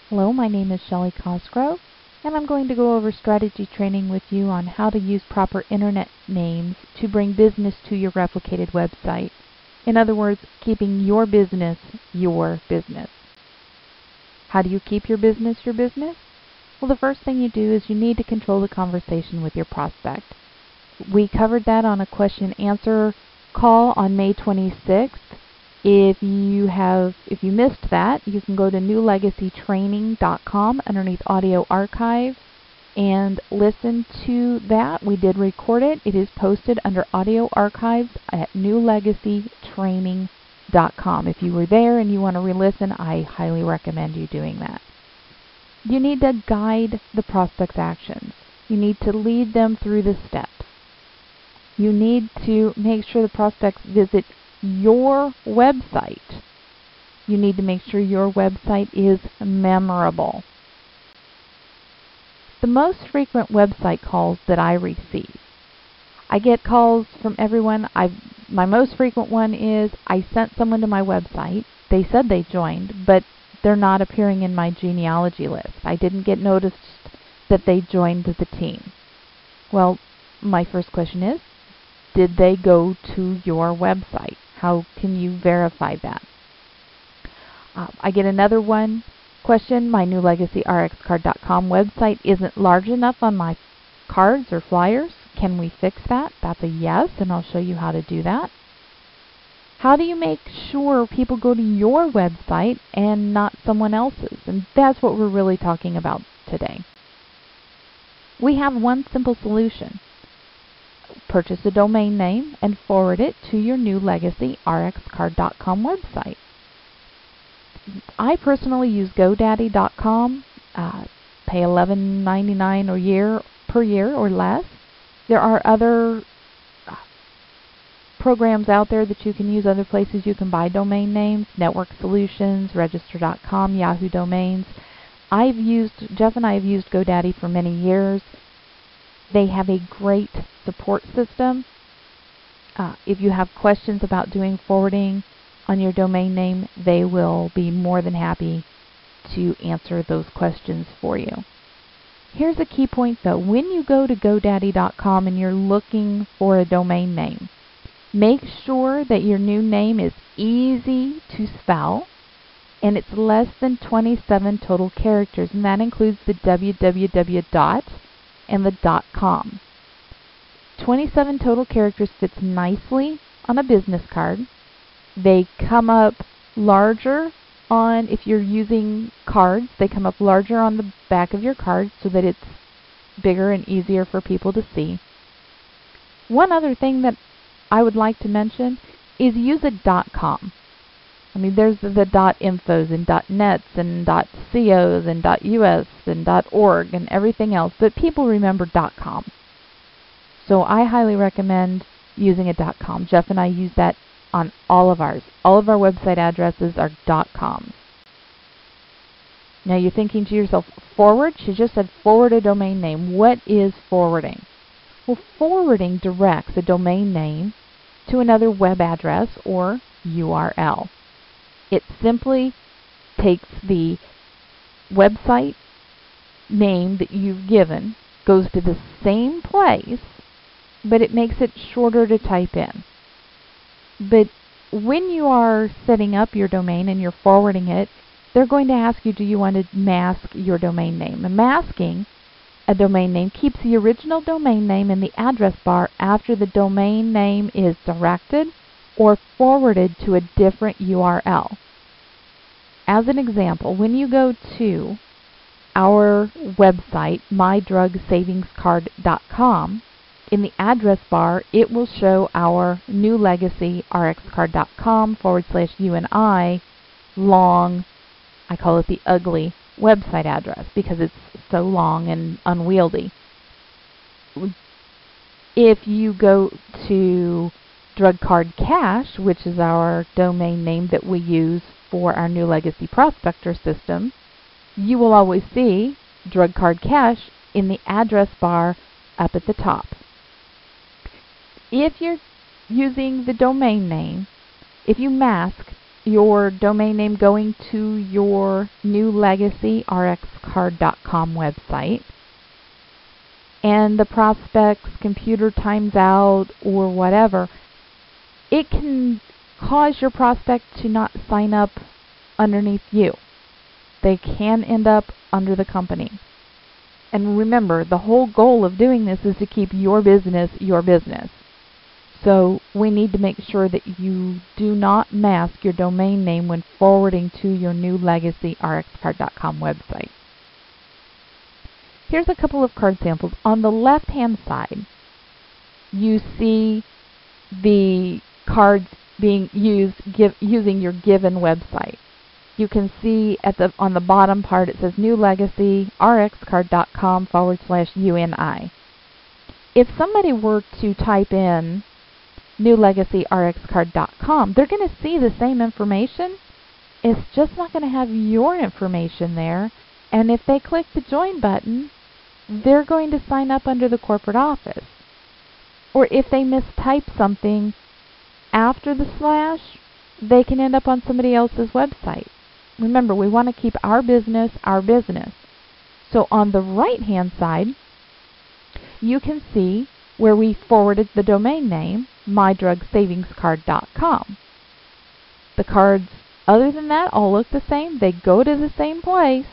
Hello, my name is Shelley Cosgrove, and I'm going to go over strategy training with you on how to use proper internet names to bring business to your replicated website. In other words, keeping your business your business. How do you keep your business your business? Well, the first thing you do is you need to control the conversation with your prospect. We covered that on a question-answer call on May 26th. If you missed that, you can go to newlegacytraining.com underneath audio archive and listen to that. We did record it. It is posted under audio archives at newlegacytraining.com. If you were there and you want to re-listen, I highly recommend you doing that. You need to guide the prospect's actions. You need to lead them through the steps. You need to make sure the prospects visit your website. You need to make sure your website is memorable. The most frequent website calls that I receive, I get calls from everyone. My most frequent one is, I sent someone to my website. They said they joined, but they're not appearing in my genealogy list. I didn't get noticed that they joined the team. Well, my first question is, did they go to your website? How can you verify that? I get another question. My newlegacyrxcard.com website isn't large enough on my cards or flyers. Can we fix that? That's a yes, and I'll show you how to do that. How do you make sure people go to your website and not someone else's? And that's what we're really talking about today. We have one simple solution. Purchase a domain name and forward it to your newlegacyrxcard.com website. I personally use GoDaddy.com, pay $11.99 per year or less. There are other programs out there that you can use, other places you can buy domain names, Network Solutions, Register.com, Yahoo Domains. Jeff and I have used GoDaddy for many years. They have a great support system. If you have questions about doing forwarding on your domain name, they will be more than happy to answer those questions for you. Here's a key point though. When you go to GoDaddy.com and you're looking for a domain name, make sure that your new name is easy to spell and it's less than 27 total characters, and that includes the www dot and the .com. 27 total characters fits nicely on a business card. They come up larger if you're using cards, they come up larger on the back of your card so that it's bigger and easier for people to see. One other thing that I would like to mention is use a .com. I mean, there's the .infos and .nets and .cos and .us and .org and everything else, but people remember .com. So I highly recommend using a .com. Jeff and I use that on all of ours. All of our website addresses are .coms. Now you're thinking to yourself, forward? She just said forward a domain name. What is forwarding? Well, forwarding directs a domain name to another web address or URL. It simply takes the website name that you've given, goes to the same place, but it makes it shorter to type in. But when you are setting up your domain and you're forwarding it, they're going to ask you, do you want to mask your domain name? And masking a domain name keeps the original domain name in the address bar after the domain name is directed or forwarded to a different URL. As an example, when you go to our website, mydrugsavingscard.com, in the address bar, it will show our newlegacyrxcard.com /UNI long, I call it the ugly website address because it's so long and unwieldy. If you go to Drug Card Cache, which is our domain name that we use for our New Legacy Prospector system, you will always see Drug Card Cache in the address bar up at the top. If you're using the domain name, if you mask your domain name going to your new legacy rxcard.com website, and the prospect's computer times out or whatever, it can cause your prospect to not sign up underneath you. They can end up under the company. And remember, the whole goal of doing this is to keep your business your business. So we need to make sure that you do not mask your domain name when forwarding to your new legacy rxcard.com website. Here's a couple of card samples. On the left-hand side, you see the cards being used using your given website. You can see on the bottom part it says new legacy rxcard.com/UNI. If somebody were to type in new legacy rxcard.com, they're going to see the same information. It's just not going to have your information there. And if they click the join button, they're going to sign up under the corporate office. Or if they mistype something after the slash, they can end up on somebody else's website. Remember, we want to keep our business our business. So on the right-hand side, you can see where we forwarded the domain name, mydrugsavingscard.com. The cards, other than that, all look the same. They go to the same place.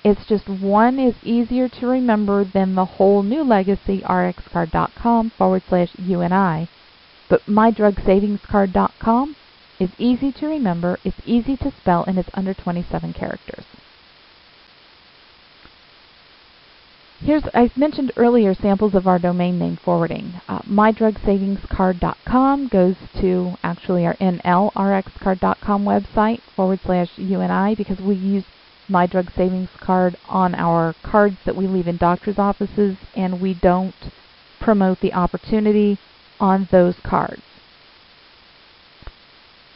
It's just one is easier to remember than the whole new legacy rxcard.com/UNI. But mydrugsavingscard.com is easy to remember, it's easy to spell, and it's under 27 characters. I mentioned earlier samples of our domain name forwarding. mydrugsavingscard.com goes to actually our nlrxcard.com website /UNI because we use My Drug Savings Card on our cards that we leave in doctor's offices, and we don't promote the opportunity on those cards.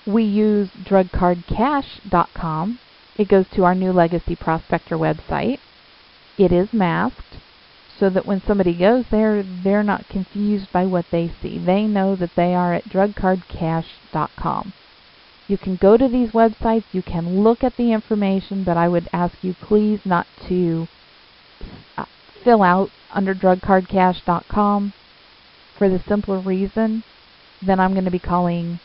We use drugcardcash.com. It goes to our new legacy prospector website. It is masked so that when somebody goes there, they're not confused by what they see. They know that they are at drugcardcash.com. You can go to these websites, you can look at the information, but I would ask you please not to fill out under drugcardcash.com for the simple reason that I'm going to be calling,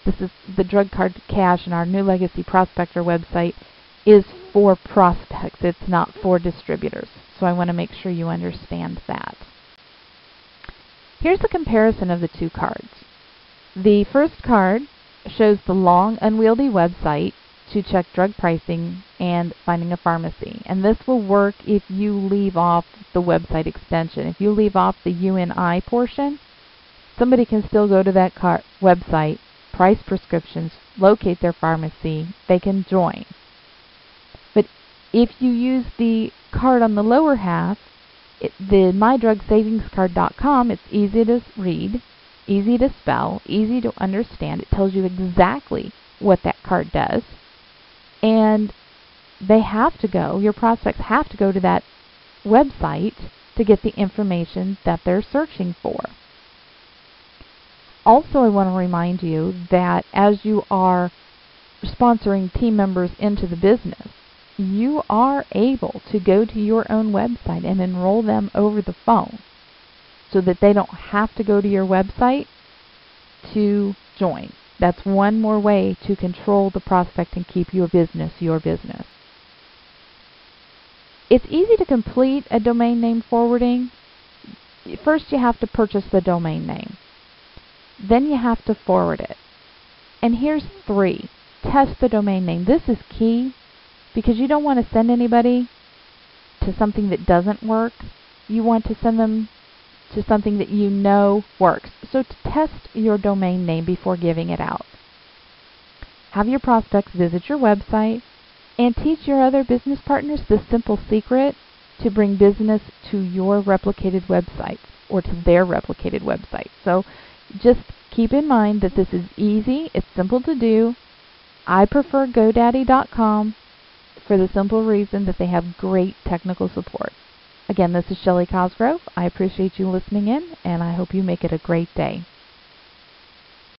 this is the Drug Card Cash, and our new legacy prospector website is for prospects. It's not for distributors. So I want to make sure you understand that. Here's a comparison of the two cards. The first card shows the long, unwieldy website to check drug pricing and finding a pharmacy. And this will work if you leave off the website extension. If you leave off the UNI portion, somebody can still go to that website, price prescriptions, locate their pharmacy, they can join. But if you use the card on the lower half, the mydrugsavingscard.com, it's easy to read, easy to spell, easy to understand. It tells you exactly what that card does. And they have to go, your prospects have to go to that website to get the information that they're searching for. Also, I want to remind you that as you are sponsoring team members into the business, you are able to go to your own website and enroll them over the phone so that they don't have to go to your website to join. That's one more way to control the prospect and keep your business your business. It's easy to complete a domain name forwarding. First, you have to purchase the domain name. Then you have to forward it. And here's 3. Test the domain name. This is key because you don't want to send anybody to something that doesn't work. You want to send them to something that you know works. So to test your domain name before giving it out. Have your prospects visit your website and teach your other business partners this simple secret to bring business to your replicated website or to their replicated website. So just keep in mind that this is easy, it's simple to do. I prefer GoDaddy.com for the simple reason that they have great technical support. Again, this is Shelley Cosgrove. I appreciate you listening in, and I hope you make it a great day.